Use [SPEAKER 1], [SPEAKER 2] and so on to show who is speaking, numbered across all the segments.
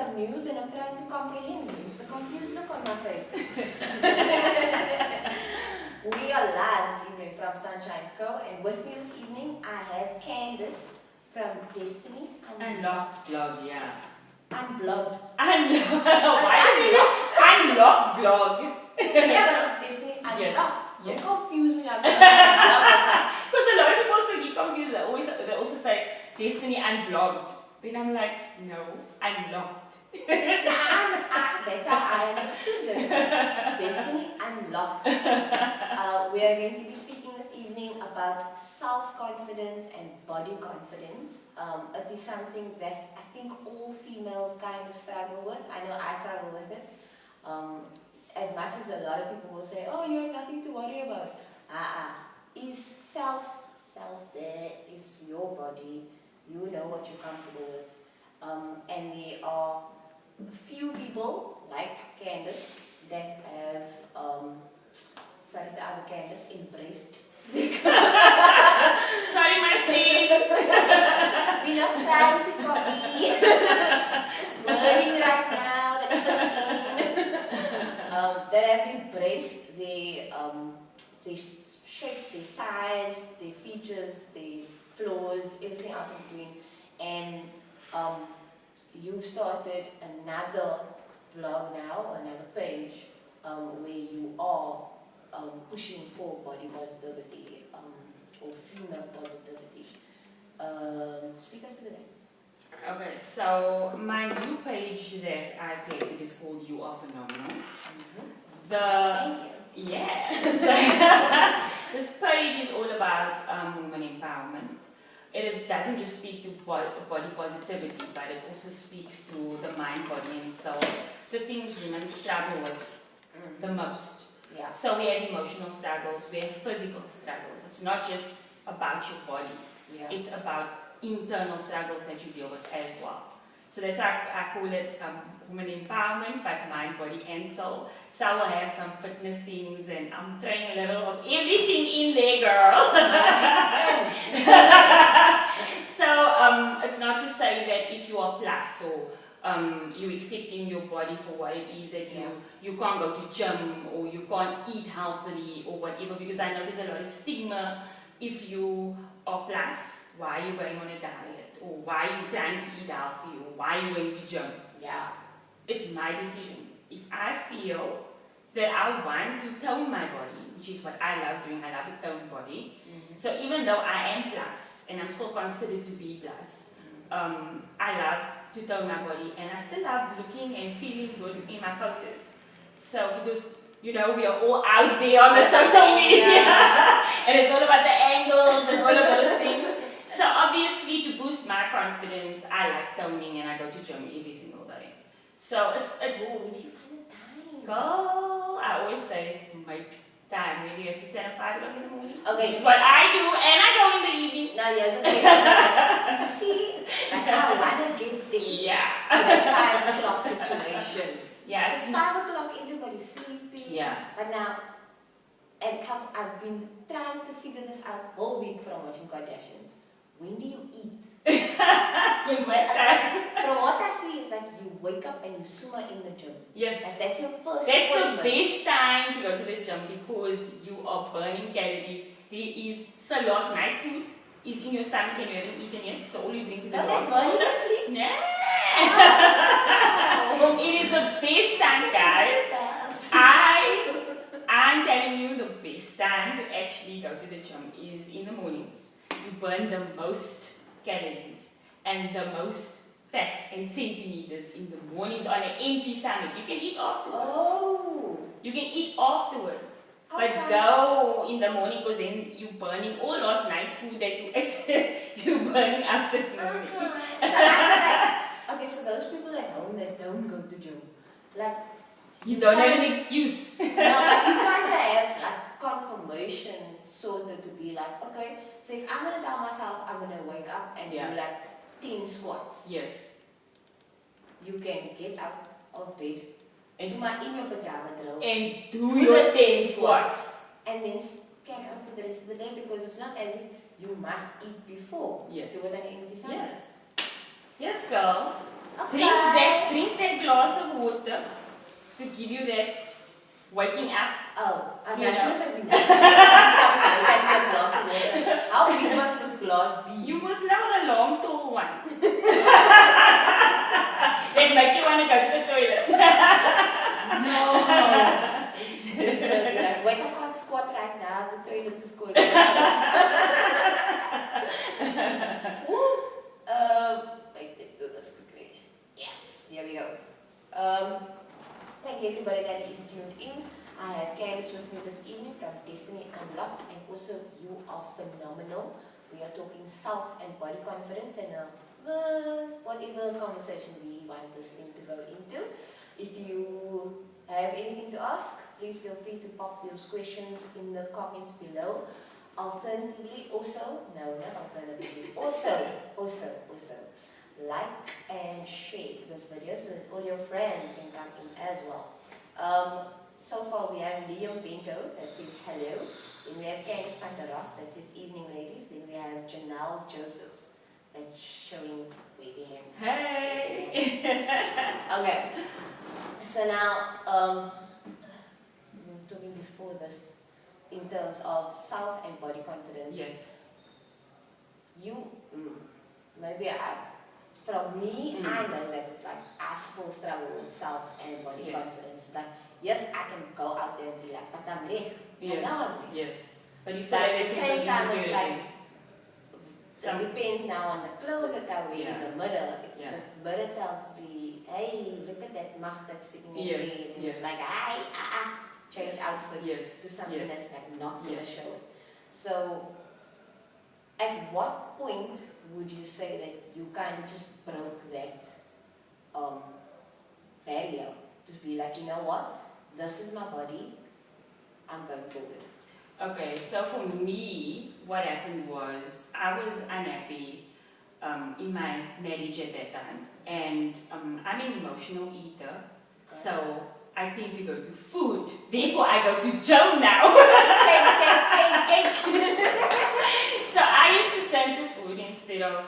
[SPEAKER 1] some news and I'm trying to comprehend. It's the confused look on my face. We are live this evening from Sunshine Co. And with me this evening I have Candice from Destiny
[SPEAKER 2] Unlocked blog, yeah.
[SPEAKER 1] Unblogged.
[SPEAKER 2] Unlocked. Why is it unlocked blog?
[SPEAKER 1] Yeah, but it's Destiny Unlocked.
[SPEAKER 2] Yes.
[SPEAKER 1] Don't
[SPEAKER 2] Yes.
[SPEAKER 1] confuse me now.
[SPEAKER 2] Because a lot of people also get confused. They also say Destiny Unblogged. Then I'm like, no, unlocked.
[SPEAKER 1] That's how I understood it. Destiny Unlocked. We are going to be speaking this evening about self-confidence and body confidence. It is something that I think all females kind of struggle with. I know I struggle with it. As much as a lot of people will say, oh, you have nothing to worry about. Is self there, is your body, you know what you're comfortable with. And there are few people, like Candice, that have, sorry, the other Candice, embraced.
[SPEAKER 2] Sorry, my friend.
[SPEAKER 1] We're not trying to copy. It's just wording right now that it's that have embraced their shape, their size, their features, their flaws, everything else in between. And you've started another blog now, another page, where you are pushing for body positivity or female positivity. Speak us to the name.
[SPEAKER 2] Okay, so my new page that I created is called You Are Phenomenal.
[SPEAKER 1] Thank you.
[SPEAKER 2] Yeah. This page is all about women empowerment. It doesn't just speak to body positivity, but it also speaks to the mind, body, and soul. The things women struggle with the most.
[SPEAKER 1] Yeah.
[SPEAKER 2] So we have emotional struggles, we have physical struggles. It's not just about your body.
[SPEAKER 1] Yeah.
[SPEAKER 2] It's about internal struggles that you deal with as well. So that's why I call it women empowerment, but mind, body, and soul. So I will have some fitness things, and I'm throwing a little of everything in there, girl. So it's not to say that if you are plus or you accepting your body for what it is, that you can't go to gym or you can't eat healthily or whatever, because I know there's a lot of stigma. If you are plus, why are you going on a diet, or why are you trying to eat healthy, or why are you going to gym?
[SPEAKER 1] Yeah.
[SPEAKER 2] It's my decision. If I feel that I want to tone my body, which is what I love doing, I love a toned body. So even though I am plus, and I'm still considered to be plus, I love to tone my body, and I still love looking and feeling good in my photos. So because, you know, we are all out there on the social media, and it's all about the angles and all of those things. So obviously, to boost my confidence, I like toning, and I go to gym every single day. So it's.
[SPEAKER 1] Oh, where do you find the time?
[SPEAKER 2] Girl, I always say, make time. Maybe you have to stand at 5 o'clock in the morning.
[SPEAKER 1] Okay.
[SPEAKER 2] Which is what I do, and I go in the evening.
[SPEAKER 1] Now, here's a question. You see, like, I want to get there.
[SPEAKER 2] Yeah.
[SPEAKER 1] That 5 o'clock situation.
[SPEAKER 2] Yeah,
[SPEAKER 1] It's 5 o'clock, everybody's sleeping.
[SPEAKER 2] Yeah.
[SPEAKER 1] But now, and I've been trying to figure this out all week from watching Kardashians. When do you eat? Because from what I see, it's like you wake up and you sumo in the gym.
[SPEAKER 2] Yes.
[SPEAKER 1] And that's your first
[SPEAKER 2] That's
[SPEAKER 1] appointment.
[SPEAKER 2] the best time to go to the gym, because you are burning calories. So last night's food is in your stomach and you haven't eaten yet. So all you drink is a glass of water.
[SPEAKER 1] Sleep.
[SPEAKER 2] Oh. It is the best time, guys. I'm telling you, the best time to actually go to the gym is in the mornings. You burn the most calories and the most fat and centimeters in the mornings on an empty stomach. You can eat afterwards.
[SPEAKER 1] Oh.
[SPEAKER 2] You can eat afterwards.
[SPEAKER 1] Okay.
[SPEAKER 2] But go in the morning, because then you're burning all last night's food that you ate. You're burning out this morning.
[SPEAKER 1] Okay, so those people at home that don't go to gym, like,
[SPEAKER 2] You don't have an excuse.
[SPEAKER 1] no, but you kind of have like confirmation sorted to be like, okay, so if I'm gonna tell myself I'm gonna wake up and do like 10 squats,
[SPEAKER 2] Yes.
[SPEAKER 1] you can get out of bed, suma in your pajama throw,
[SPEAKER 2] And do
[SPEAKER 1] do
[SPEAKER 2] your
[SPEAKER 1] the 10
[SPEAKER 2] squats.
[SPEAKER 1] squats, and then carry on for the rest of the day, because it's not as if you must eat before.
[SPEAKER 2] Yes.
[SPEAKER 1] Do it on an empty stomach.
[SPEAKER 2] Yes. Yes, girl.
[SPEAKER 1] Okay.
[SPEAKER 2] Drink that glass of water to give you that waking up.
[SPEAKER 1] Oh, that
[SPEAKER 2] You know.
[SPEAKER 1] must have been nice. Can be a glass of water. How big must this glass be?
[SPEAKER 2] You must know the long tall one. That make you want to go to the toilet.
[SPEAKER 1] No. Wait, I can't squat right now. The toilet is cold. Wait, let's do this quickly. Yes, here we go. Thank everybody that is tuned in. I have Candice with me this evening from Destiny Unlocked, and also you are phenomenal. We are talking self and body confidence and whatever conversation we want this thing to go into. If you have anything to ask, please feel free to pop those questions in the comments below. Alternatively, also like and share this video so that all your friends can come in as well. So far we have Liam Bento that says hello. Then we have Candice Ross that says evening ladies. Then we have Janelle Joseph that's showing waving hands.
[SPEAKER 2] Hey!
[SPEAKER 1] Okay. So now, we were talking before this in terms of self and body confidence.
[SPEAKER 2] Yes.
[SPEAKER 1] From me, I know that it's like I still struggle with self and body confidence. Like, yes, I can go out there and be like, but I'm ready.
[SPEAKER 2] Yes. But you still
[SPEAKER 1] But
[SPEAKER 2] have
[SPEAKER 1] at the same time, it's like,
[SPEAKER 2] Some-
[SPEAKER 1] it depends now on the clothes that I wear in the mirror. If
[SPEAKER 2] Yeah.
[SPEAKER 1] the mirror tells me, hey, look at that mask that's sticking in
[SPEAKER 2] Yes,
[SPEAKER 1] there. And
[SPEAKER 2] yes.
[SPEAKER 1] it's like, hey, change outfit
[SPEAKER 2] Yes.
[SPEAKER 1] to something
[SPEAKER 2] Yes.
[SPEAKER 1] that's like not going to
[SPEAKER 2] Yes.
[SPEAKER 1] show it. So, at what point would you say that you kind of just broke that barrier? To be like, you know what, this is my body, I'm going forward.
[SPEAKER 2] Okay, so for me, what happened was I was unhappy in my marriage at that time, and I'm an emotional eater, so I tend to go to food. Therefore, I go to gym now.
[SPEAKER 1] Cake.
[SPEAKER 2] So I used to turn to food instead of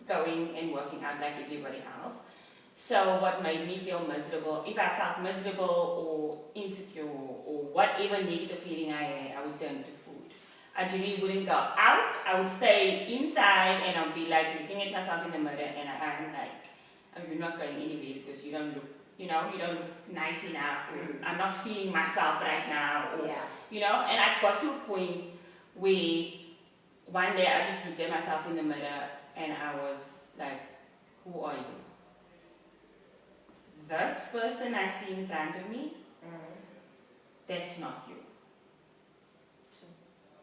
[SPEAKER 2] going and working out like everybody else. So what made me feel miserable, if I felt miserable or insecure or whatever negative feeling I had, I would turn to food. I generally wouldn't go out, I would stay inside and I'd be like looking at myself in the mirror and I'm like, oh, you're not going anywhere because you don't look, you don't look nice enough, or I'm not feeling myself right now, or, and I got to a point where one day I just looked at myself in the mirror and I was like, who are you? This person I see in front of me, that's not you.
[SPEAKER 1] So,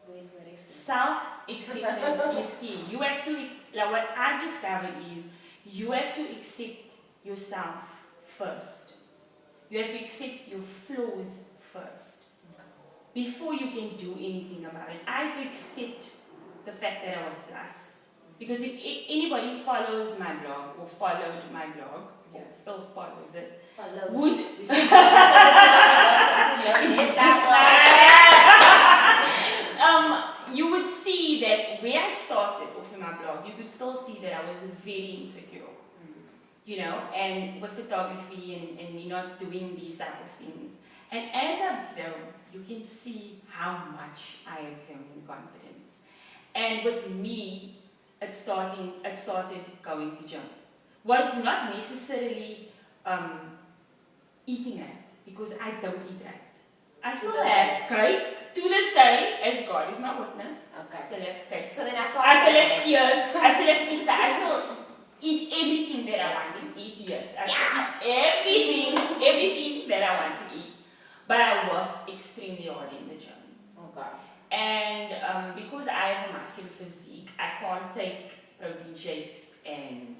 [SPEAKER 1] where's the reference?
[SPEAKER 2] Self-acceptance is key. You have to, like what I discovered is, you have to accept yourself first. You have to accept your flaws first. Before you can do anything about it. I had to accept the fact that I was plus. Because if anybody follows my blog or followed my blog, or still follows it, you would see that where I started off in my blog, you could still see that I was very insecure. And with photography and me not doing these type of things. And as I've grown, you can see how much I have grown in confidence. And with me, it started going to gym. Was not necessarily eating right, because I don't eat right. I still have cake to this day, as God is my witness.
[SPEAKER 1] Okay.
[SPEAKER 2] Still have cake.
[SPEAKER 1] So then
[SPEAKER 2] I still have steers, I still have pizza, I still eat everything that I want to eat. Yes, I still eat everything that I want to eat. But I work extremely hard in the gym.
[SPEAKER 1] Okay.
[SPEAKER 2] And because I have a muscular physique, I can't take protein shakes and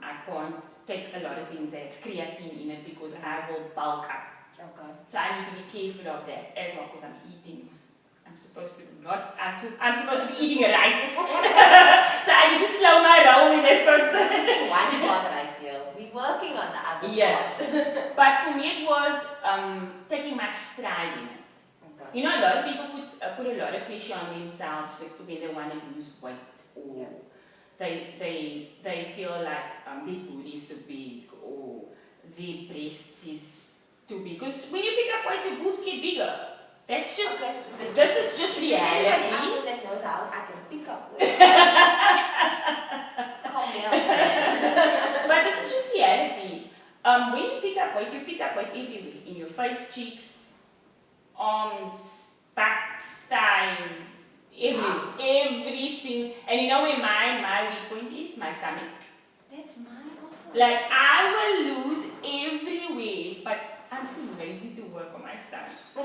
[SPEAKER 2] I can't take a lot of things that has creatine in it because I will bulk up.
[SPEAKER 1] Okay.
[SPEAKER 2] So I need to be careful of that as well because I'm eating. I'm supposed to be eating right. So I need to slow my roll in that concern.
[SPEAKER 1] One part right here. We're working on the other
[SPEAKER 2] Yes.
[SPEAKER 1] part.
[SPEAKER 2] But for me it was taking my stride in it.
[SPEAKER 1] Okay.
[SPEAKER 2] A lot of people put a lot of pressure on themselves when they want to lose weight or they feel like their booty is too big or their breasts is too big. Because when you pick up weight, your boobs get bigger. That's just, this is just reality.
[SPEAKER 1] Anyone that knows how I can pick up weight. Call me up, man.
[SPEAKER 2] But this is just reality. When you pick up weight everywhere. In your face, cheeks, arms, backs, thighs, everything. And you know where my weak point is? My stomach.
[SPEAKER 1] That's mine also.
[SPEAKER 2] Like, I will lose everywhere, but I'm too lazy to work on my stomach. For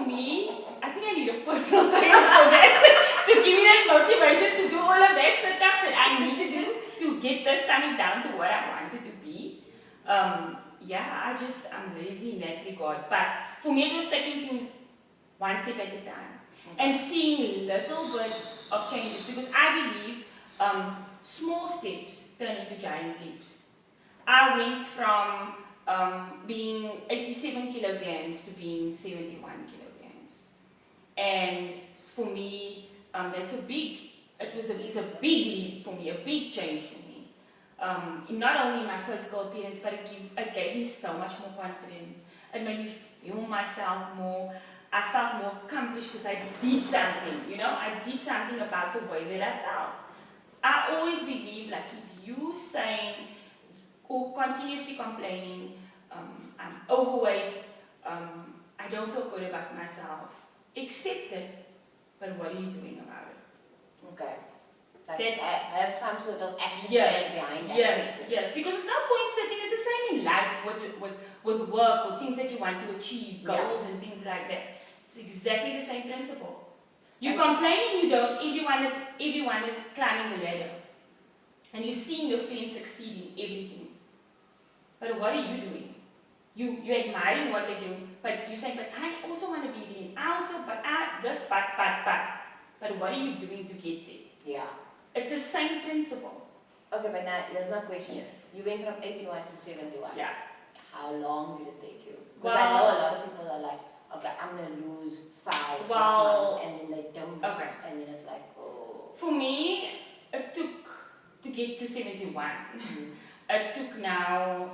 [SPEAKER 2] me, I think I need a personal trainer for that, to give me that motivation to do all of that sit-ups that I need to do to get the stomach down to what I want it to be. I'm lazy in that regard. But for me, it was taking things one step at a time and seeing a little bit of changes, because I believe small steps turn into giant leaps. I went from being 87 kilograms to being 71 kilograms. And for me, it's a big leap for me, a big change for me. Not only my physical appearance, but it gave me so much more confidence. It made me feel myself more. I felt more accomplished because I did something, I did something about the way that I felt. I always believe, like, if you saying or continuously complaining, I'm overweight, I don't feel good about myself, accept it, but what are you doing about it?
[SPEAKER 1] Okay. Like, have some sort of action plan behind that.
[SPEAKER 2] Yes, because there's no point sitting. It's the same in life with work or things that you want to achieve, goals and things like that. It's exactly the same principle. You complain and you don't. Everyone is climbing the ladder, and you're seeing your friends succeed in everything. But what are you doing? You're admiring what they do, but you say, but I also want to be there. But what are you doing to get there?
[SPEAKER 1] Yeah.
[SPEAKER 2] It's the same principle.
[SPEAKER 1] Okay, but now here's my question.
[SPEAKER 2] Yes.
[SPEAKER 1] You went from 81 to 71.
[SPEAKER 2] Yeah.
[SPEAKER 1] How long did it take you? Because I know a lot of people are like, okay, I'm going to lose 5 this month, and then they don't.
[SPEAKER 2] Okay.
[SPEAKER 1] And then it's like, oh.
[SPEAKER 2] For me, it took to get to 71. It took now,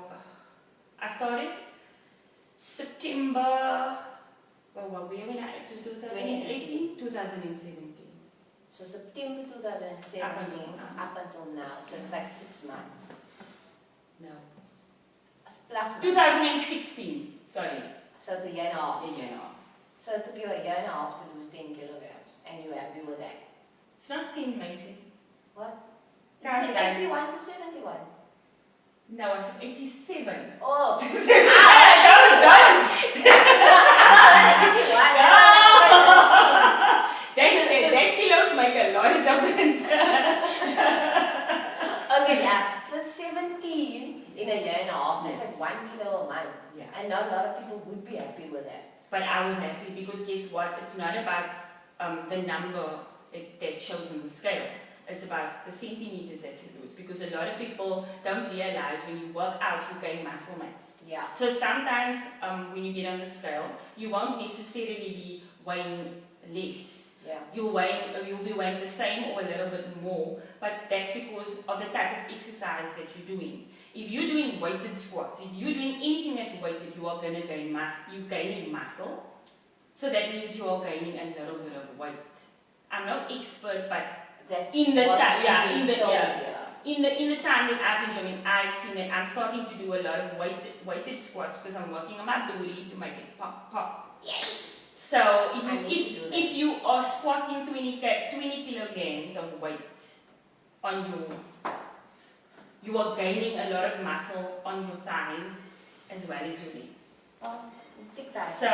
[SPEAKER 2] I started September, where when I, 2018, 2017.
[SPEAKER 1] So September 2017 up until now. So it's like 6 months.
[SPEAKER 2] No.
[SPEAKER 1] Plus
[SPEAKER 2] 2016, sorry.
[SPEAKER 1] So it's a year and a half.
[SPEAKER 2] A year and a half.
[SPEAKER 1] So it took you a year and a half to lose 10 kilograms. And you're happy with that?
[SPEAKER 2] It's not 10, Macy.
[SPEAKER 1] What? You said 81 to 71.
[SPEAKER 2] No, I said 87.
[SPEAKER 1] Oh.
[SPEAKER 2] That kilos make a lot of difference.
[SPEAKER 1] Okay, yeah. So it's 17 in a year and a half. That's like 1 kilo a month.
[SPEAKER 2] Yeah.
[SPEAKER 1] And not a lot of people would be happy with that.
[SPEAKER 2] But I was happy because guess what? It's not about the number that shows on the scale. It's about the centimeters that you lose, because a lot of people don't realize when you work out, you gain muscle mass.
[SPEAKER 1] Yeah.
[SPEAKER 2] So sometimes when you get on the scale, you won't necessarily be weighing less.
[SPEAKER 1] Yeah.
[SPEAKER 2] You'll be weighing the same or a little bit more, but that's because of the type of exercise that you're doing. If you're doing weighted squats, if you're doing anything that's weighted, you are going to gain you're gaining muscle. So that means you are gaining a little bit of weight. I'm no expert, but
[SPEAKER 1] that's
[SPEAKER 2] in the time, in the time that I've been gymming, I've seen that I'm starting to do a lot of weighted squats because I'm working on my booty to make it pop.
[SPEAKER 1] Yes.
[SPEAKER 2] So if you are squatting 20 kilograms of weight on you are gaining a lot of muscle on your thighs as well as your legs.
[SPEAKER 1] Oh, take that.
[SPEAKER 2] So,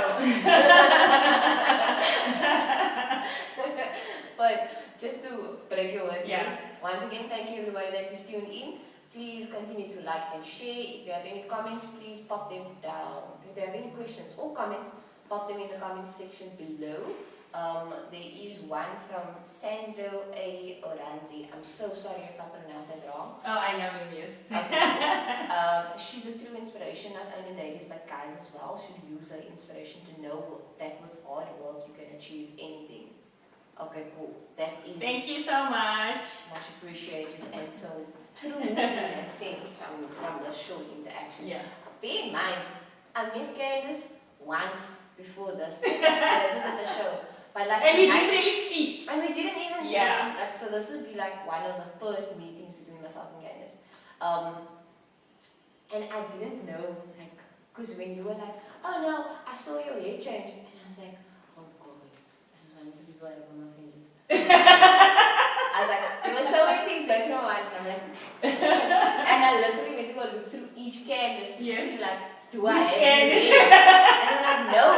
[SPEAKER 1] but just to break your word,
[SPEAKER 2] yeah.
[SPEAKER 1] Once again, thank you everybody that is tuned in. Please continue to like and share. If you have any comments, please pop them down. If you have any questions or comments, pop them in the comment section below. There is one from Sandro A. Oranzi. I'm so sorry if I pronounced that wrong.
[SPEAKER 2] Oh, I know him, yes.
[SPEAKER 1] Okay. She's a true inspiration, not only ladies but guys as well should use her inspiration to know that with hard work you can achieve anything. Okay, cool. That is
[SPEAKER 2] Thank you so much.
[SPEAKER 1] much appreciated and so true in that sense from the short interaction.
[SPEAKER 2] Yeah.
[SPEAKER 1] Bear in mind, I met Candice once before this, and it was at the show. But like,
[SPEAKER 2] And we didn't really speak.
[SPEAKER 1] and we didn't even
[SPEAKER 2] Yeah.
[SPEAKER 1] say, like, so this would be like one of the first meetings between myself and Candice. And I didn't know, like, because when you were like, oh no, I saw your hair change, and I was like, oh god, this is one of the people I have on my fingers. I was like, there were so many things going through my mind, and I'm like, and I literally went to go look through each canvas to see, like, do I have hair? And I'm like, no.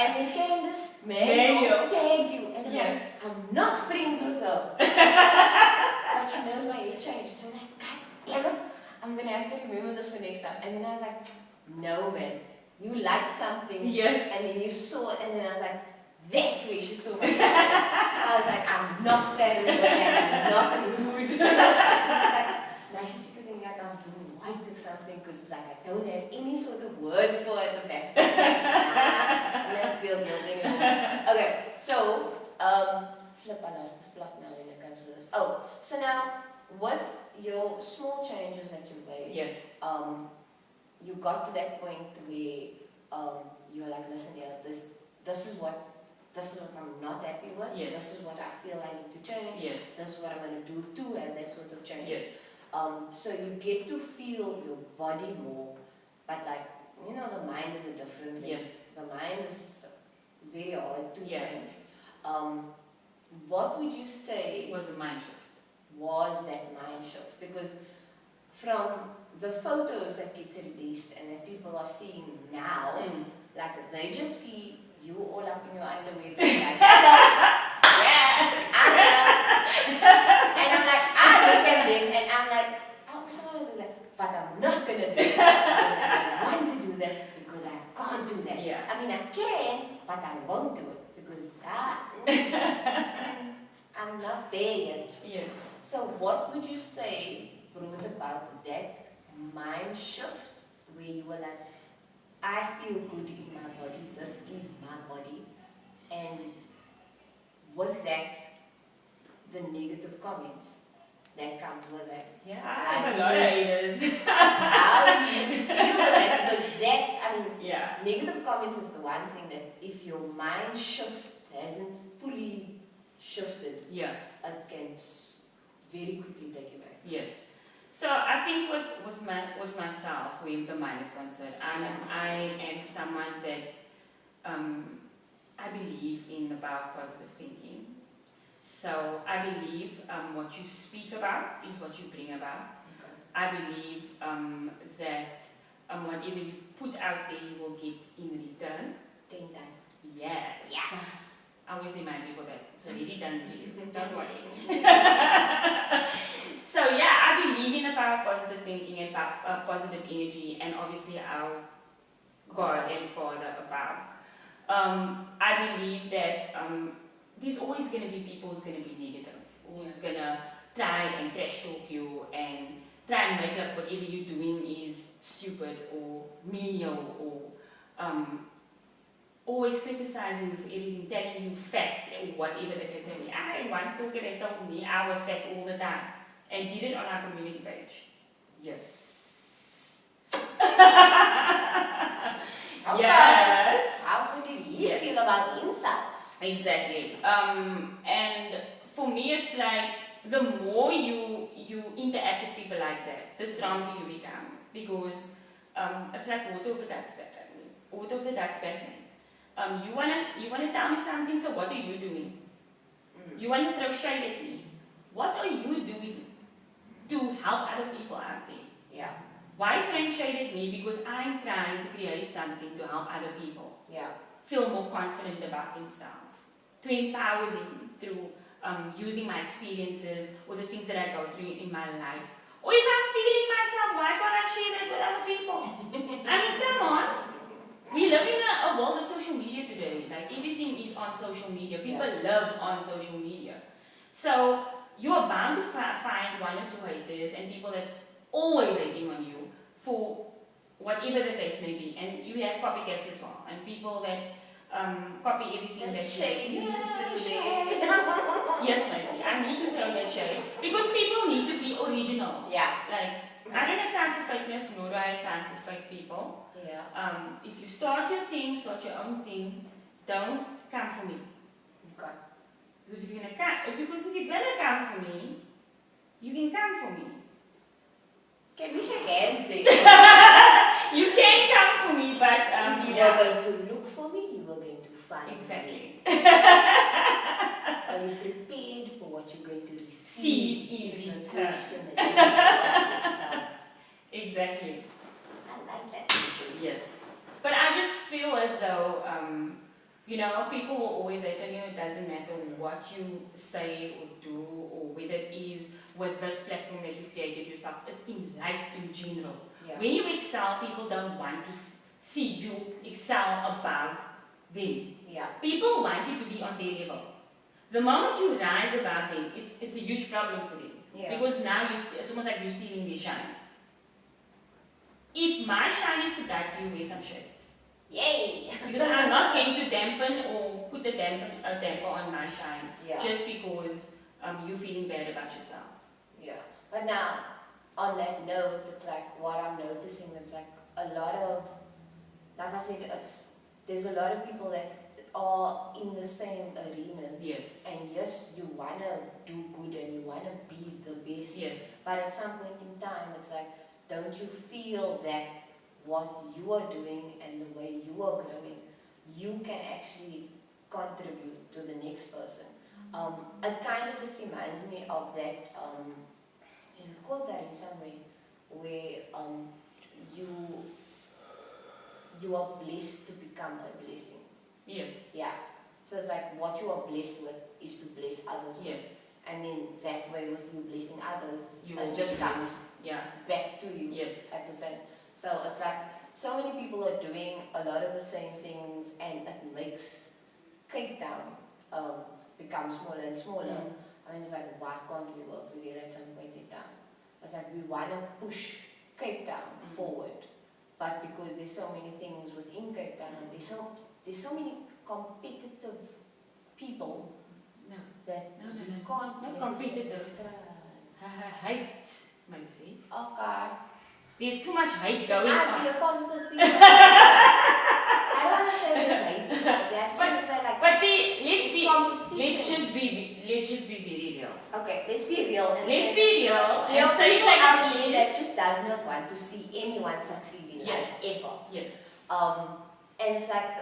[SPEAKER 1] And then Candice, man, tagged you, and I'm like, I'm not friends with her. But she knows my hair changed. I'm like, god damn it. I'm going to have to remember this for next time. And then I was like, no, man. You liked something.
[SPEAKER 2] Yes.
[SPEAKER 1] And then you saw it. And then I was like, that's where she saw my picture. I was like, I'm not paranoid and I'm not rude. She's like, now she's thinking like I'm being white or something because it's like I don't have any sort of words for it in the backstage. I'm going to build guilty. Okay, so, flip, I lost this plot now when it comes to this. Oh, so now, with your small changes that you made,
[SPEAKER 2] Yes.
[SPEAKER 1] You got to that point where you were like, listen here, this is what I'm not happy with.
[SPEAKER 2] Yes.
[SPEAKER 1] This is what I feel I need to change.
[SPEAKER 2] Yes.
[SPEAKER 1] This is what I'm going to do to have that sort of change.
[SPEAKER 2] Yes.
[SPEAKER 1] So you get to feel your body more, but like, you know, the mind is a different thing.
[SPEAKER 2] Yes.
[SPEAKER 1] The mind is very hard to
[SPEAKER 2] Yeah.
[SPEAKER 1] change. What would you say
[SPEAKER 2] Was the mind shift?
[SPEAKER 1] was that mind shift? Because from the photos that gets released and that people are seeing now, like they just see you all up in your underwear, like, hello,
[SPEAKER 2] Yes.
[SPEAKER 1] and I'm like, I look at them and I'm like, I also want to do that, but I'm not gonna do that because I don't want to do that because I can't do that.
[SPEAKER 2] Yeah.
[SPEAKER 1] I mean, I can, but I won't do it because I'm not there yet.
[SPEAKER 2] Yes.
[SPEAKER 1] So what would you say brought about that mind shift where you were like, I feel good in my body, this is my body, and with that, the negative comments that comes with that.
[SPEAKER 2] Yeah, I have a lot of haters.
[SPEAKER 1] How do you deal with that? Because that, I mean,
[SPEAKER 2] Yeah.
[SPEAKER 1] negative comments is the one thing that if your mind shift hasn't fully shifted,
[SPEAKER 2] Yeah.
[SPEAKER 1] it can very quickly take you back.
[SPEAKER 2] Yes. So I think with myself, with the mind is concerned, I am someone that I believe in about positive thinking. So I believe what you speak about is what you bring about.
[SPEAKER 1] Okay.
[SPEAKER 2] I believe that whatever you put out there, you will get in return.
[SPEAKER 1] 10 times.
[SPEAKER 2] Yes.
[SPEAKER 1] Yes.
[SPEAKER 2] I always remind people that it's already done to you. Don't worry. So yeah, I believe in the power of positive thinking and positive energy, and obviously our God and Father above. I believe that there's always going to be people who's going to be negative, who's going to try and trash talk you and try and make up whatever you're doing is stupid or menial or always criticizing you for everything, telling you fat or whatever the case may be. I had one stalker that told me I was fat all the time and did it on our community page. Yes.
[SPEAKER 1] Okay.
[SPEAKER 2] Yes.
[SPEAKER 1] How did he
[SPEAKER 2] Yes.
[SPEAKER 1] feel about himself?
[SPEAKER 2] Exactly. And for me, it's like the more you interact with people like that, the stronger you become. Because it's like water over duck's back. Water over duck's back, man. You wanna tell me something, so what are you doing? You wanna throw shade at me. What are you doing to help other people out there?
[SPEAKER 1] Yeah.
[SPEAKER 2] Why throw shade at me? Because I'm trying to create something to help other people
[SPEAKER 1] Yeah.
[SPEAKER 2] feel more confident about themselves, to empower them through using my experiences or the things that I go through in my life. Or if I'm feeling myself, why can't I share that with other people? I mean, come on. We live in a world of social media today. Like, everything is on social media. People live on social media. So you're bound to find one or two haters and people that's always hating on you for whatever the case may be. And you have copycats as well. And people that copy everything
[SPEAKER 1] There's
[SPEAKER 2] that
[SPEAKER 1] shade
[SPEAKER 2] you
[SPEAKER 1] just through
[SPEAKER 2] shade. Yes, Macy, I need to throw that shade because people need to be original.
[SPEAKER 1] Yeah.
[SPEAKER 2] Like, I don't have time for fakeness, nor do I have time for fake people.
[SPEAKER 1] Yeah.
[SPEAKER 2] If you start your thing, start your own thing, don't come for me.
[SPEAKER 1] Okay.
[SPEAKER 2] Because if you're gonna come for me, you can come for me.
[SPEAKER 1] Can we shake hands then?
[SPEAKER 2] You can come for me, but
[SPEAKER 1] if you were going to look for me, you were going to find
[SPEAKER 2] exactly.
[SPEAKER 1] me. Are you prepared for what you're going to receive?
[SPEAKER 2] See, easy.
[SPEAKER 1] Is the question that you have to ask yourself.
[SPEAKER 2] Exactly.
[SPEAKER 1] I like that.
[SPEAKER 2] Yes. But I just feel as though, people will always say, it doesn't matter what you say or do, or whether it is with this platform that you've created yourself. It's in life in general.
[SPEAKER 1] Yeah.
[SPEAKER 2] When you excel, people don't want to see you excel above them.
[SPEAKER 1] Yeah.
[SPEAKER 2] People want you to be on their level. The moment you rise above them, it's a huge problem for them.
[SPEAKER 1] Yeah.
[SPEAKER 2] Because now it's almost like you're stealing their shine. If my shine is too bright for you, wear some shades.
[SPEAKER 1] Yay!
[SPEAKER 2] Because I'm not going to dampen or put a damper on my shine just because you're feeling bad about yourself.
[SPEAKER 1] Yeah. But now, on that note, it's like what I'm noticing, it's like a lot of, like I said, there's a lot of people that are in the same arenas.
[SPEAKER 2] Yes.
[SPEAKER 1] And yes, you want to do good and you want to be the best.
[SPEAKER 2] Yes.
[SPEAKER 1] But at some point in time, it's like, don't you feel that what you are doing and the way you are growing, you can actually contribute to the next person? It kind of just reminds me of that, is it called that in some way, where you are blessed to become a blessing.
[SPEAKER 2] Yes.
[SPEAKER 1] Yeah. So it's like what you are blessed with is to bless others with.
[SPEAKER 2] Yes.
[SPEAKER 1] And then that way with you blessing others,
[SPEAKER 2] You
[SPEAKER 1] it just comes back to you at the same. So it's like so many people are doing a lot of the same things and it makes Cape Town become smaller and smaller. I mean, it's like, why can't we work together at some point in time? It's like we want to push Cape Town forward, but because there's so many things within Cape Town, and there's so many competitive people that you can't
[SPEAKER 2] not competitive. Hate, Macy.
[SPEAKER 1] Okay.
[SPEAKER 2] There's too much hate going on.
[SPEAKER 1] I'd be a positive feeling. I don't want to say there's hate like that.
[SPEAKER 2] Let's just be very real.
[SPEAKER 1] Okay, let's be real.
[SPEAKER 2] Let's be real.
[SPEAKER 1] There are
[SPEAKER 2] say
[SPEAKER 1] people
[SPEAKER 2] like
[SPEAKER 1] out there that just does not want to see anyone succeed in life ever.
[SPEAKER 2] Yes.
[SPEAKER 1] And it's like,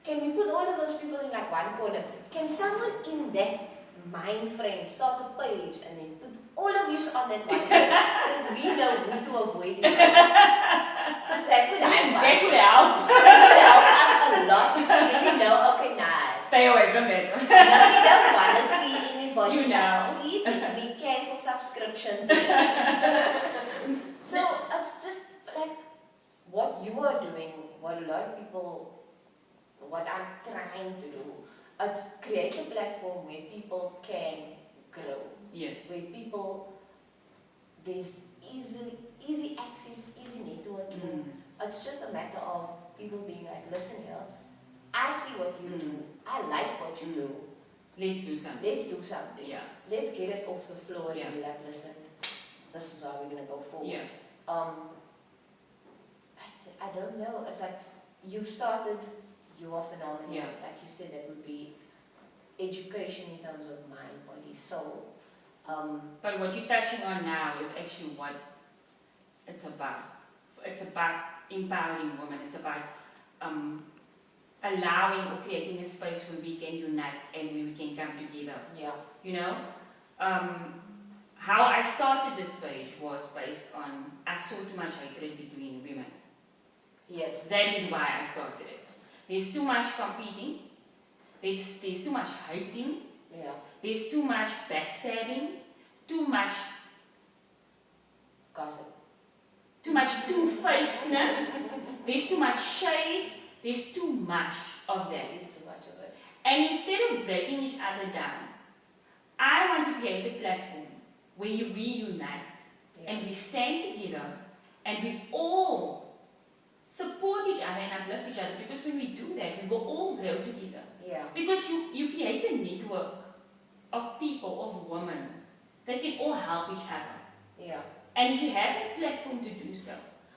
[SPEAKER 1] can we put all of those people in like one corner? Can someone in that mind frame start a page and then put all of you on that one page so that we know who to avoid? Because that would help us.
[SPEAKER 2] That would help.
[SPEAKER 1] That would help us a lot because then we know, okay, nice.
[SPEAKER 2] Stay away from it.
[SPEAKER 1] No, we don't want to see anybody succeed. We cancel subscription. So it's just like what you are doing, what a lot of people, what I'm trying to do, it's create a platform where people can grow.
[SPEAKER 2] Yes.
[SPEAKER 1] Where people, there's easy access, easy networking. It's just a matter of people being like, listen here, I see what you do. I like what you do.
[SPEAKER 2] Let's do something.
[SPEAKER 1] Let's do something.
[SPEAKER 2] Yeah.
[SPEAKER 1] Let's get it off the floor and be like, listen, this is how we're going to go forward.
[SPEAKER 2] Yeah.
[SPEAKER 1] I don't know. It's like you've started your phenomenon.
[SPEAKER 2] Yeah.
[SPEAKER 1] Like you said, that would be education in terms of mind, body, soul.
[SPEAKER 2] But what you're touching on now is actually what it's about. It's about empowering women. It's about allowing or creating a space where we can unite and where we can come together.
[SPEAKER 1] Yeah.
[SPEAKER 2] You know? How I started this page was based on I saw too much hatred between women.
[SPEAKER 1] Yes.
[SPEAKER 2] That is why I started it. There's too much competing. There's too much hating.
[SPEAKER 1] Yeah.
[SPEAKER 2] There's too much backstabbing. Too much
[SPEAKER 1] gossip.
[SPEAKER 2] Too much two-facedness. There's too much shade. There's too much of that.
[SPEAKER 1] There's too much of it.
[SPEAKER 2] And instead of breaking each other down, I want to create a platform where you reunite and we stand together and we all support each other and uplift each other, because when we do that, we will all grow together.
[SPEAKER 1] Yeah.
[SPEAKER 2] Because you create a network of people, of women, that can all help each other.
[SPEAKER 1] Yeah.
[SPEAKER 2] And if you have a platform to do so,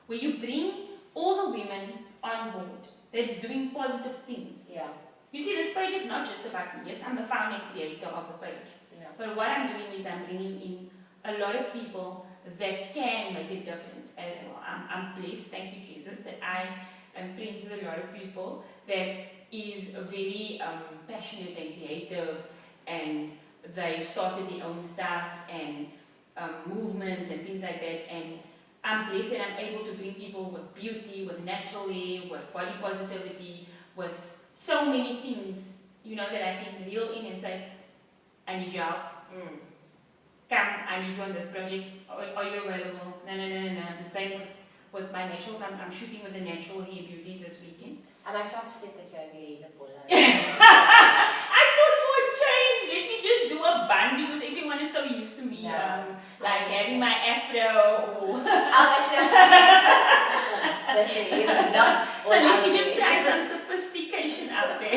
[SPEAKER 2] where you bring all the women on board that's doing positive things.
[SPEAKER 1] Yeah.
[SPEAKER 2] You see, this page is not just about me. Yes, I'm the founder and creator of the page.
[SPEAKER 1] Yeah.
[SPEAKER 2] But what I'm doing is I'm bringing in a lot of people that can make a difference as well. I'm blessed, thank you Jesus, that I am friends with a lot of people that is very passionate and creative, and they started their own stuff and movements and things like that. And I'm blessed that I'm able to bring people with beauty, with natural hair, with body positivity, with so many things, that I can reel in and say, I need your help. Come, I need you on this project. Are you available? No. The same with my naturals. I'm shooting with the natural hair beauties this weekend.
[SPEAKER 1] I'm actually upset that you're having the polar.
[SPEAKER 2] I thought for a change, let me just do a bun, because everyone is so used to me, like having my afro. Or
[SPEAKER 1] I'm actually upset that it is not.
[SPEAKER 2] So let me just try some sophistication out there.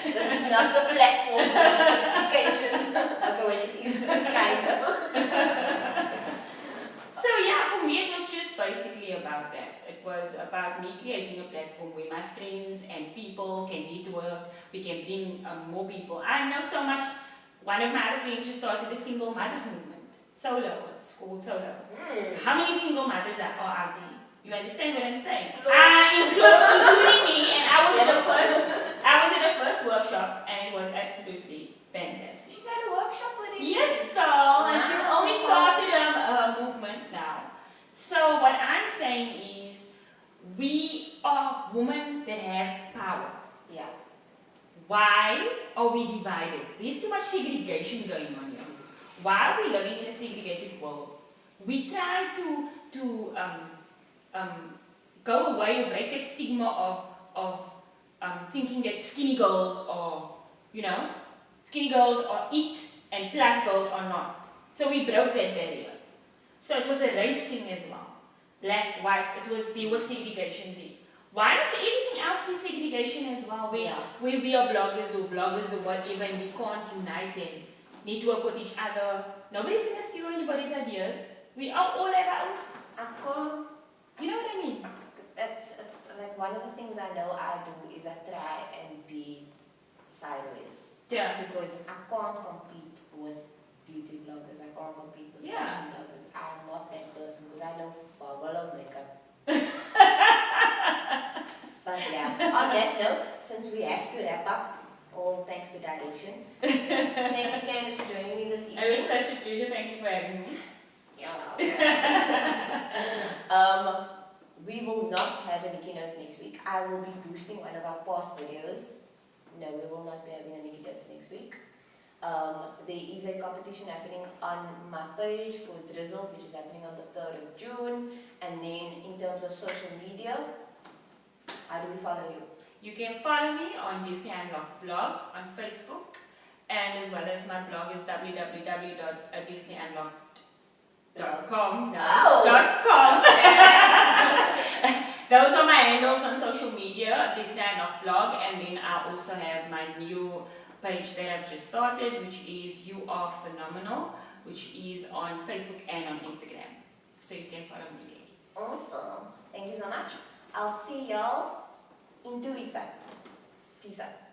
[SPEAKER 1] This is not the platform for sophistication. Okay, wait, it is kind of.
[SPEAKER 2] So yeah, for me it was just basically about that. It was about me creating a platform where my friends and people can network, we can bring more people. I know so much. One of my other friends just started a single mothers movement. Solo, it's called Solo. How many single mothers are out there? You understand what I'm saying? Including me, and I was at the first workshop, and it was absolutely fantastic.
[SPEAKER 1] She's at a workshop with you.
[SPEAKER 2] Yes, girl, and she's only started a movement now. So what I'm saying is, we are women that have power.
[SPEAKER 1] Yeah.
[SPEAKER 2] Why are we divided? There's too much segregation going on here. Why are we living in a segregated world? We try to go away or break that stigma of thinking that skinny girls are, skinny girls are it and plus girls are not. So we broke that barrier. So it was a race thing as well. Black, white, there was segregation there. Why does everything else be segregation as well? Where we are bloggers or vloggers or whatever, and we can't unite and network with each other. Nobody's going to steal anybody's ideas. We all have our own stuff. You know what I mean?
[SPEAKER 1] It's like one of the things I know I do is I try and be sideways.
[SPEAKER 2] Yeah.
[SPEAKER 1] Because I can't compete with beauty bloggers. I can't compete with fashion bloggers. I'm not that person because I know fuck all of makeup. But yeah, on that note, since we have to wrap up, all thanks to direction. Thank you, Candice, for joining me this evening.
[SPEAKER 2] It was such a pleasure. Thank you for having me.
[SPEAKER 1] We will not have a Nikki Notes next week. I will be boosting one of our past videos. No, we will not be having a Nikki Notes next week. There is a competition happening on my page for Drizzle, which is happening on the 3rd of June. And then in terms of social media, how do we follow you?
[SPEAKER 2] You can follow me on Disney Unlocked blog on Facebook, and as well as my blog is www.disneyunlocked.com. .com. Those are my handles on social media, Disney Unlocked blog, and then I also have my new page that I've just started, which is You Are Phenomenal, which is on Facebook and on Instagram. So you can follow me there.
[SPEAKER 1] Awesome. Thank you so much. I'll see y'all in 2 weeks' time. Peace out.